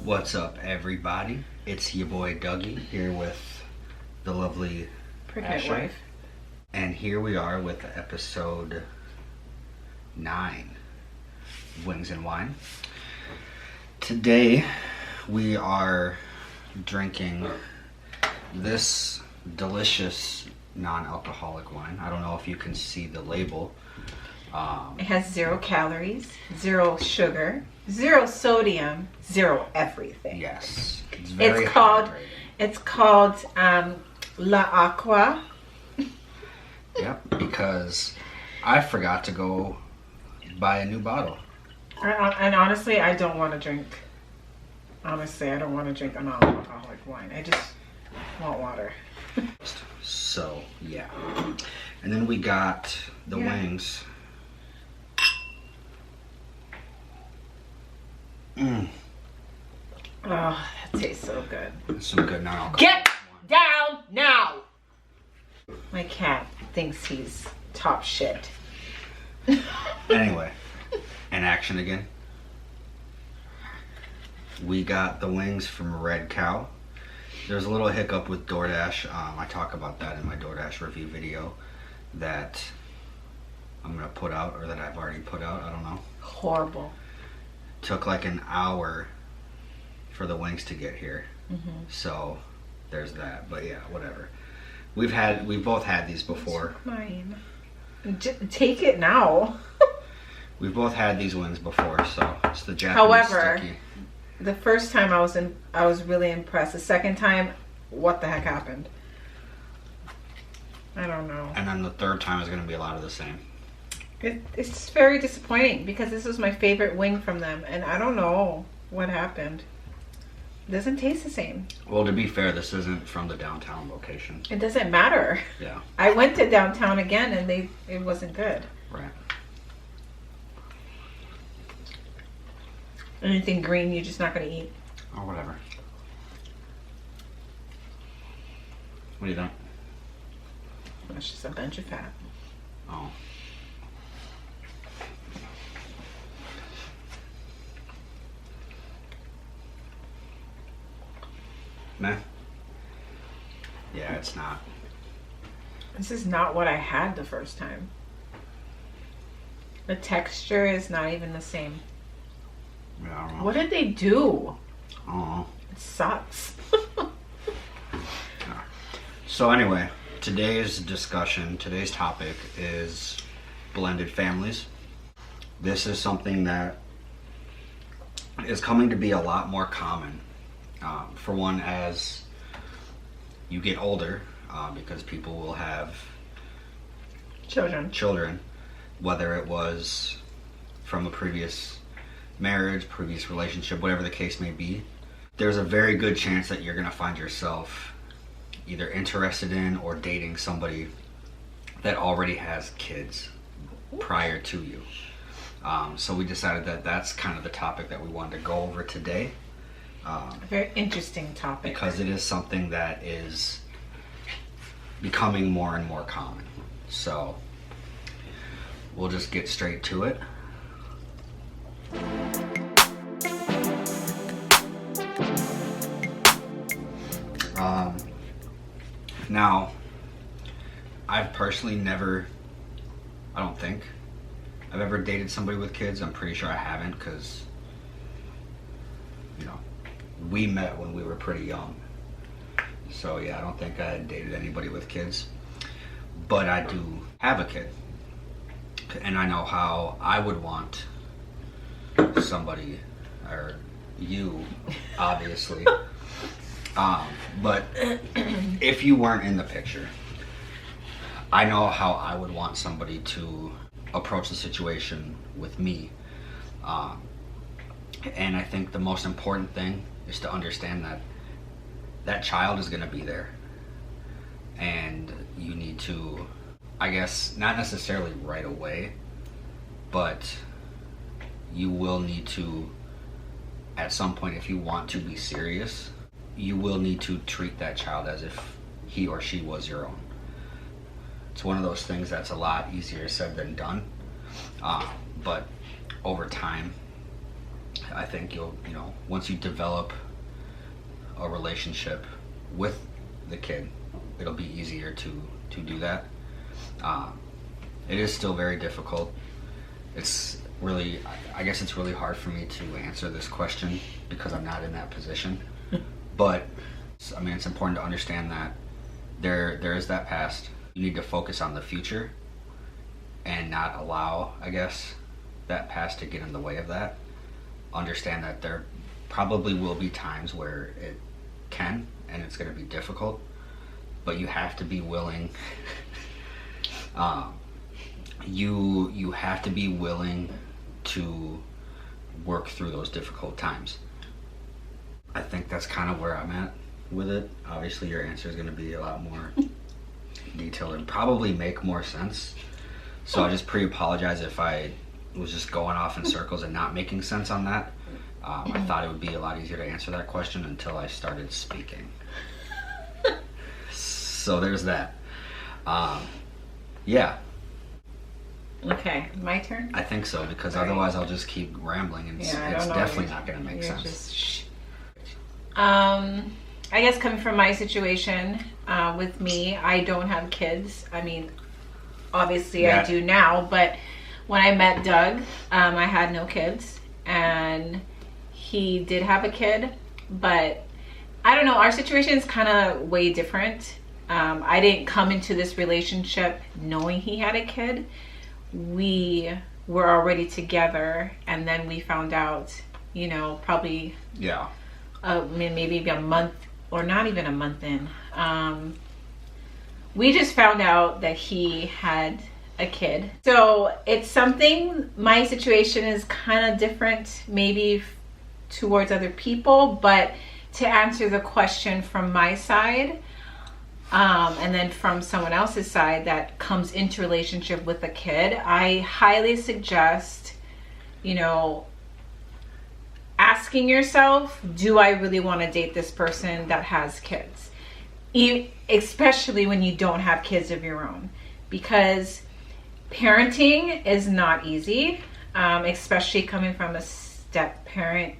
What's up, everybody? It's your boy Dougie here with the lovely Pregnant Asher. wife. And here we are with episode 9, Wings and Wine. Today we are drinking this delicious non-alcoholic wine. I don't know if you can see the label. It has 0 calories, 0 sugar, 0 sodium, 0 everything. Yes, it's very It's called La Aqua. Yep, because I forgot to go buy a new bottle. And honestly, I don't want to drink. Honestly, I don't want to drink a non-alcoholic wine. I just want water. So, yeah. And then we got the wings. Oh, that tastes so good. That's some good non-alcoholic Get wine. down now! My cat thinks he's top shit. Anyway, in action again. We got the wings from Red Cow. There's a little hiccup with DoorDash. I talk about that in my DoorDash review video that I'm going to put out, or that I've already put out. I don't know. Horrible. Took like an hour for the wings to get here. So there's that. But yeah, whatever. We've both had these before. Mine. Take it now. We've both had these wings before, so it's the Japanese sticky. The first time I was really impressed. The second time, what the heck happened? I don't know. And then the third time is going to be a lot of the same. It's very disappointing because this was my favorite wing from them, and I don't know what happened. It doesn't taste the same. Well, to be fair, this isn't from the downtown location. It doesn't matter. Yeah. I went to downtown again, and it wasn't good. Right. Anything green, you're just not going to eat. Or whatever. What do you think? That's just a bunch of fat. Oh. Meh. Yeah, it's not. This is not what I had the first time. The texture is not even the same. Yeah, I don't know. What did they do? I don't know. It sucks. So anyway, today's topic is blended families. This is something that is coming to be a lot more common. For one, as you get older, because people will have children, whether it was from a previous marriage, previous relationship, whatever the case may be, there's a very good chance that you're going to find yourself either interested in or dating somebody that already has kids prior to you. So we decided that that's kind of the topic that we wanted to go over today. A very interesting topic. Because it is something that is becoming more and more common. So we'll just get straight to it. Now, I've personally never, I don't think I've ever dated somebody with kids. I'm pretty sure I haven't, because, you know, we met when we were pretty young. So yeah, I don't think I had dated anybody with kids. But I do have a kid. And I know how I would want somebody, or you, obviously. But if you weren't in the picture, I know how I would want somebody to approach the situation with me. And I think the most important thing is to understand that that child is going to be there. And you need to, I guess, not necessarily right away, but you will need to, at some point, if you want to be serious, you will need to treat that child as if he or she was your own. It's one of those things that's a lot easier said than done. But over time, I think you'll, once you develop a relationship with the kid, it'll be easier to do that. It is still very difficult. It's really, I guess it's really hard for me to answer this question because I'm not in that position. But I mean, it's important to understand that there is that past. You need to focus on the future and not allow, I guess, that past to get in the way of that. Understand that there probably will be times where it can, and it's going to be difficult, but you have to be willing. You have to be willing to work through those difficult times. I think that's kind of where I'm at with it. Obviously, your answer is going to be a lot more detailed and probably make more sense. So I just pre-apologize if I was just going off in circles and not making sense on that. I thought it would be a lot easier to answer that question until I started speaking. So there's that. Yeah. Okay, my turn? I think so, because otherwise I'll just keep rambling and it's definitely not going to make sense. I guess coming from my situation, with me, I don't have kids. I mean, obviously I do now, but when I met Doug, I had no kids, and he did have a kid, but I don't know, our situation is kind of way different. I didn't come into this relationship knowing he had a kid. We were already together, and then we found out, probably maybe a month or not even a month in. We just found out that he had a kid. So it's something, my situation is kind of different maybe towards other people, but to answer the question from my side, and then from someone else's side that comes into relationship with a kid, I highly suggest, asking yourself, do I really want to date this person that has kids? Especially when you don't have kids of your own, because parenting is not easy, especially coming from a step parent,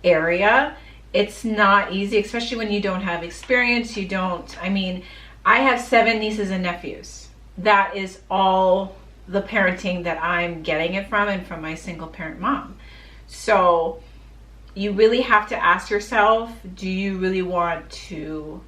area. It's not easy, especially when you don't have experience. I have 7 nieces and nephews. That is all the parenting that I'm getting it from, and from my single parent mom. So you really have to ask yourself, do you really want to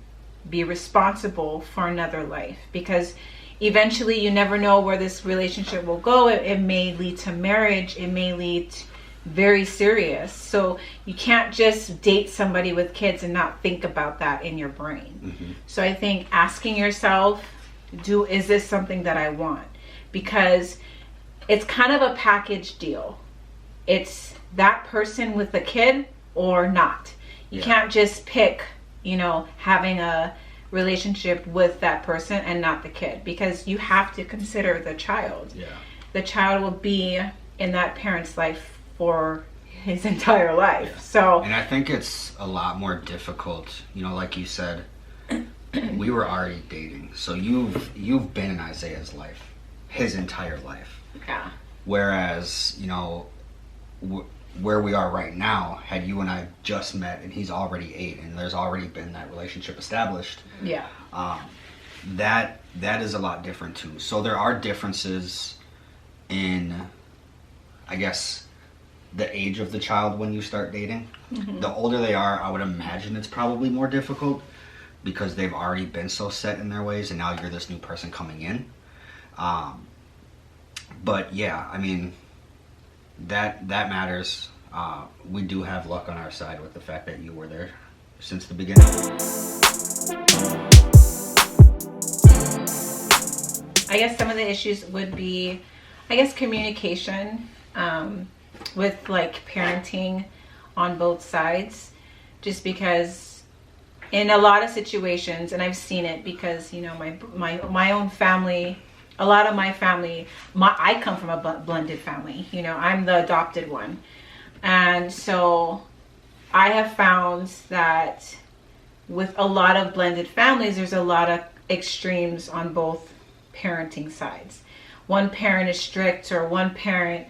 be responsible for another life? Because eventually you never know where this relationship will go. It may lead to marriage. It may lead to very serious. So you can't just date somebody with kids and not think about that in your brain. Mm-hmm. So I think asking yourself, is this something that I want? Because it's kind of a package deal. It's that person with the kid or not. You can't just pick, having a relationship with that person and not the kid, because you have to consider the child. Yeah. The child will be in that parent's life for his entire life. Yeah. So, and I think it's a lot more difficult, like you said, we were already dating. So you've been in Isaiah's life, his entire life. Yeah. Whereas, where we are right now, had you and I just met and he's already 8 and there's already been that relationship established. Yeah. That is a lot different too. So there are differences in, I guess, the age of the child when you start dating. Mm-hmm. The older they are, I would imagine it's probably more difficult because they've already been so set in their ways, and now you're this new person coming in. But yeah, I mean, that matters. We do have luck on our side with the fact that you were there since the beginning. I guess some of the issues would be, communication, with like parenting on both sides, just because in a lot of situations, and I've seen it because my own family, a lot of my family, I come from a blended family. I'm the adopted one, and so I have found that with a lot of blended families, there's a lot of extremes on both parenting sides. One parent is strict, or one parent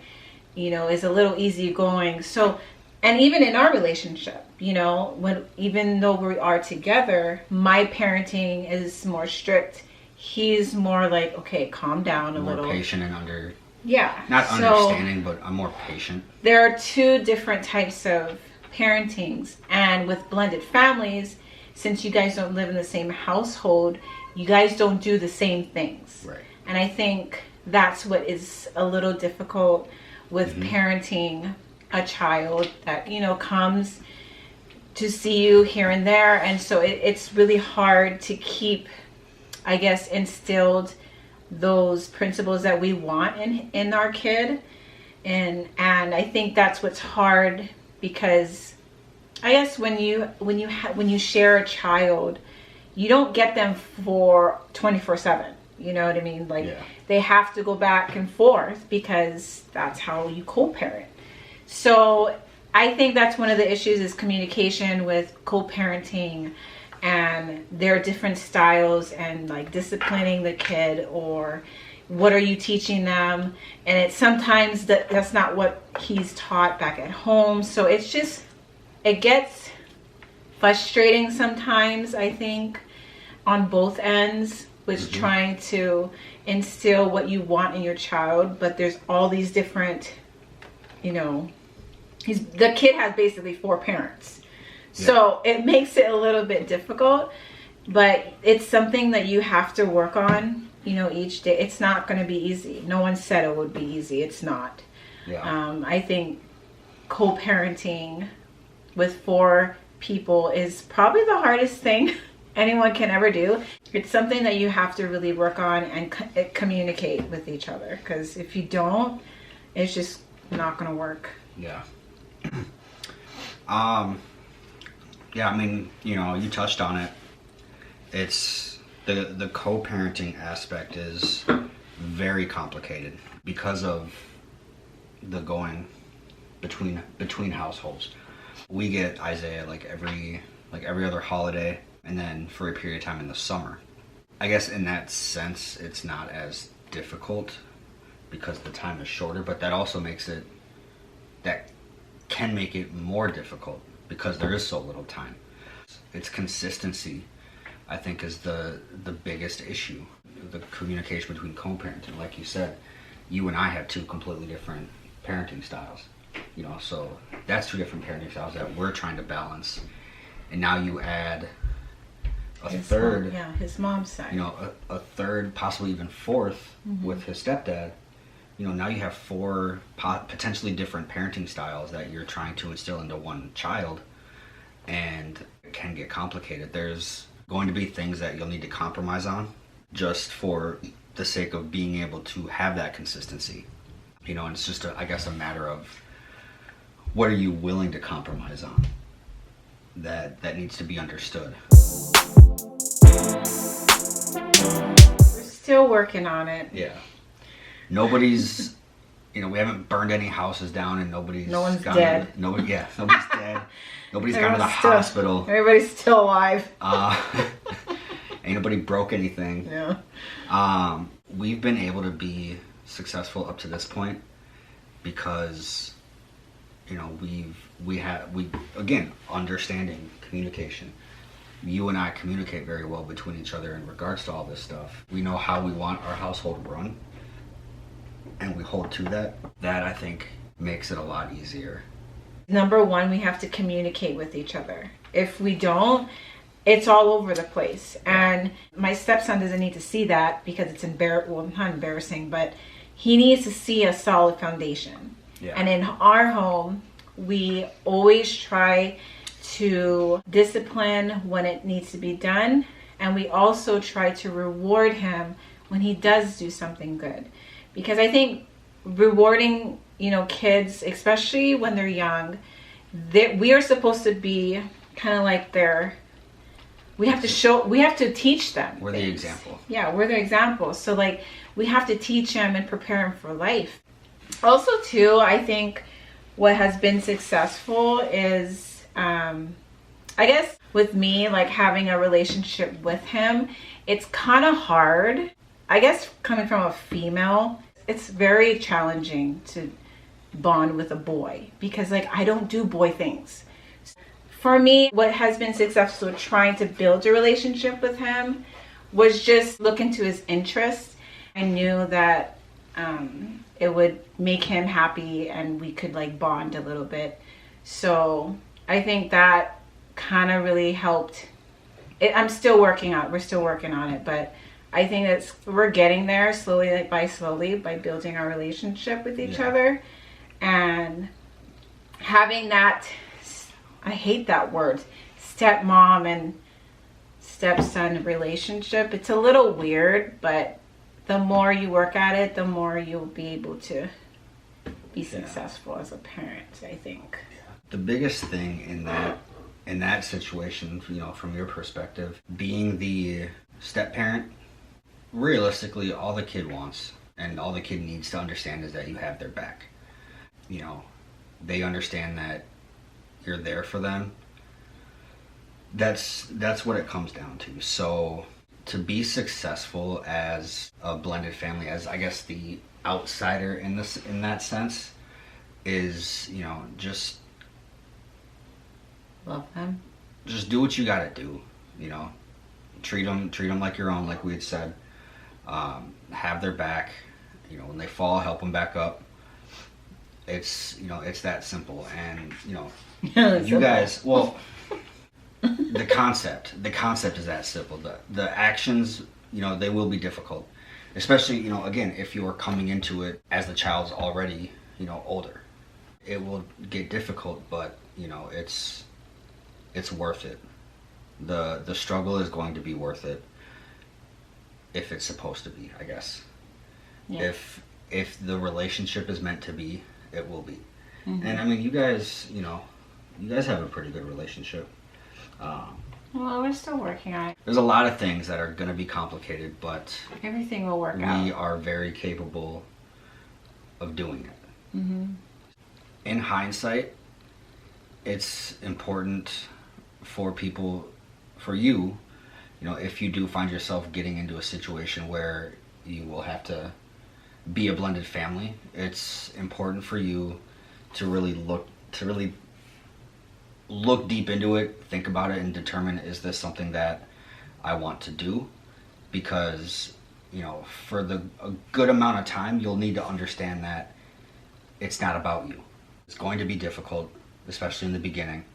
is a little easygoing. So, and even in our relationship, even though we are together, my parenting is more strict. He's more like, okay, calm down a little. More patient and not understanding, but I'm more patient. There are two different types of parentings, and with blended families, since you guys don't live in the same household, you guys don't do the same things. Right. And I think that's what is a little difficult with parenting a child that, comes to see you here and there. And so it's really hard to keep, I guess, instilled those principles that we want in our kid. And I think that's what's hard, because I guess when you share a child, you don't get them for 24/7. You know what I mean? They have to go back and forth, because that's how you co-parent. So I think that's one of the issues, is communication with co-parenting, and their different styles, and like disciplining the kid, or what are you teaching them? And it's sometimes that's not what he's taught back at home. So it gets frustrating sometimes, I think, on both ends, with trying to instill what you want in your child. But there's all these different, the kid has basically 4 parents. Yeah. So it makes it a little bit difficult, but it's something that you have to work on, each day. It's not going to be easy. No one said it would be easy. It's not. Yeah. I think co-parenting with 4 people is probably the hardest thing anyone can ever do. It's something that you have to really work on and communicate with each other, because if you don't, it's just not going to work. Yeah. Yeah, I mean, you touched on it. It's the co-parenting aspect is very complicated because of the going between households. We get Isaiah every other holiday, and then for a period of time in the summer. I guess in that sense, it's not as difficult because the time is shorter, but that also can make it more difficult because there is so little time. It's consistency, I think, is the biggest issue. The communication between co-parenting, like you said, you and I have 2 completely different parenting styles. So that's 2 different parenting styles that we're trying to balance. And now you add third, his mom's side. A third, possibly even 4th with his stepdad. Now you have 4 potentially different parenting styles that you're trying to instill into one child, and it can get complicated. There's going to be things that you'll need to compromise on just for the sake of being able to have that consistency. And it's just I guess a matter of what are you willing to compromise on that needs to be understood. We're still working on it. Yeah. Nobody's, we haven't burned any houses down, and no one's dead. Nobody's dead. Nobody's gone to the hospital. Everybody's still alive. Ain't nobody broke anything. Yeah. We've been able to be successful up to this point because, we again, understanding, communication. You and I communicate very well between each other in regards to all this stuff. We know how we want our household run, and we hold to that. That, I think, makes it a lot easier. Number 1, we have to communicate with each other. If we don't, it's all over the place. And my stepson doesn't need to see that because it's not embarrassing, but he needs to see a solid foundation. Yeah. And in our home, we always try to discipline when it needs to be done, and we also try to reward him when he does do something good. Because I think rewarding, kids, especially when they're young, we are supposed to be kind of like we have to teach them. We're the example. Yeah, we're the example. So we have to teach them and prepare them for life. Also too, I think what has been successful is, I guess with me, having a relationship with him, it's kind of hard. I guess coming from a female, it's very challenging to bond with a boy, because like I don't do boy things. For me, what has been successful trying to build a relationship with him was just look into his interests. I knew that it would make him happy and we could like bond a little bit. So I think that kind of really helped. We're still working on it, but I think we're getting there slowly by building our relationship with each other, and having that, I hate that word, stepmom and stepson relationship. It's a little weird, but the more you work at it, the more you'll be able to be successful as a parent, I think. The biggest thing in that situation, you know, from your perspective, being the step parent, realistically, all the kid wants and all the kid needs to understand is that you have their back. You know, they understand that you're there for them. That's what it comes down to. So to be successful as a blended family, as I guess the outsider in that sense, is, you know, just love them. Just do what you gotta do. You know, treat them like your own, like we had said. Have their back. You know, when they fall, help them back up. It's, you know, it's that simple. And, you know, you guys, well, the concept is that simple. The actions, you know, they will be difficult, especially, you know, again, if you're coming into it as the child's already, you know, older. It will get difficult, but, you know, it's worth it. The struggle is going to be worth it if it's supposed to be, I guess. Yeah. If the relationship is meant to be, it will be. Mm-hmm. And I mean, you guys have a pretty good relationship. Well, we're still working on it. There's a lot of things that are going to be complicated, but everything will work out. We are very capable of doing it. Mm-hmm. In hindsight, it's important for you, you know, if you do find yourself getting into a situation where you will have to be a blended family, it's important for you to really look deep into it, think about it, and determine, is this something that I want to do? Because, you know, for a good amount of time, you'll need to understand that it's not about you. It's going to be difficult, especially in the beginning,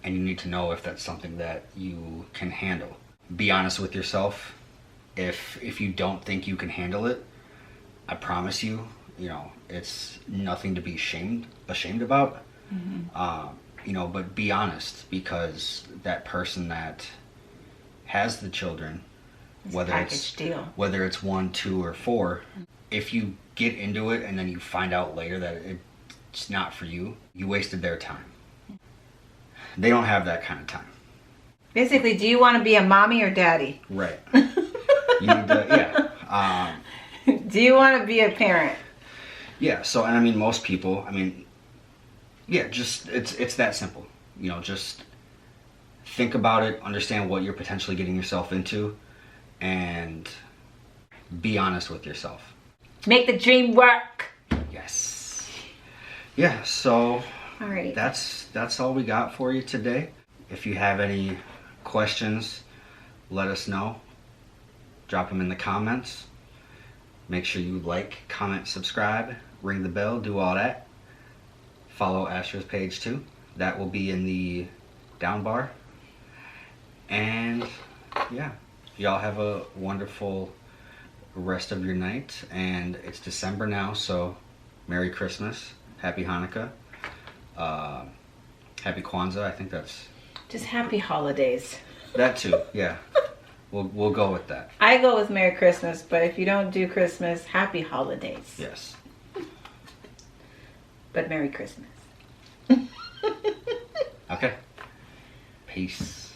and you need to know if that's something that you can handle. Be honest with yourself. If you don't think you can handle it, I promise you, you know, it's nothing to be ashamed about. Mm-hmm. You know, but be honest, because that person that has the children, whether it's 1, 2, or 4, if you get into it and then you find out later that it's not for you, you wasted their time. They don't have that kind of time. Basically, do you want to be a mommy or daddy? Right. You need to, yeah. Do you want to be a parent? Yeah. So, and I mean, most people, I mean, yeah, just it's that simple. You know, just think about it, understand what you're potentially getting yourself into, and be honest with yourself. Make the dream work. Yes. Yeah. So. Alrighty. That's all we got for you today. If you have any questions, let us know. Drop them in the comments. Make sure you like, comment, subscribe, ring the bell, do all that. Follow Astra's page too. That will be in the down bar. And yeah, y'all have a wonderful rest of your night. And it's December now, so Merry Christmas, Happy Hanukkah. Happy Kwanzaa. I think that's just happy holidays. That too, yeah. We'll go with that. I go with Merry Christmas, but if you don't do Christmas, happy holidays. Yes. But Merry Christmas. Okay. Peace.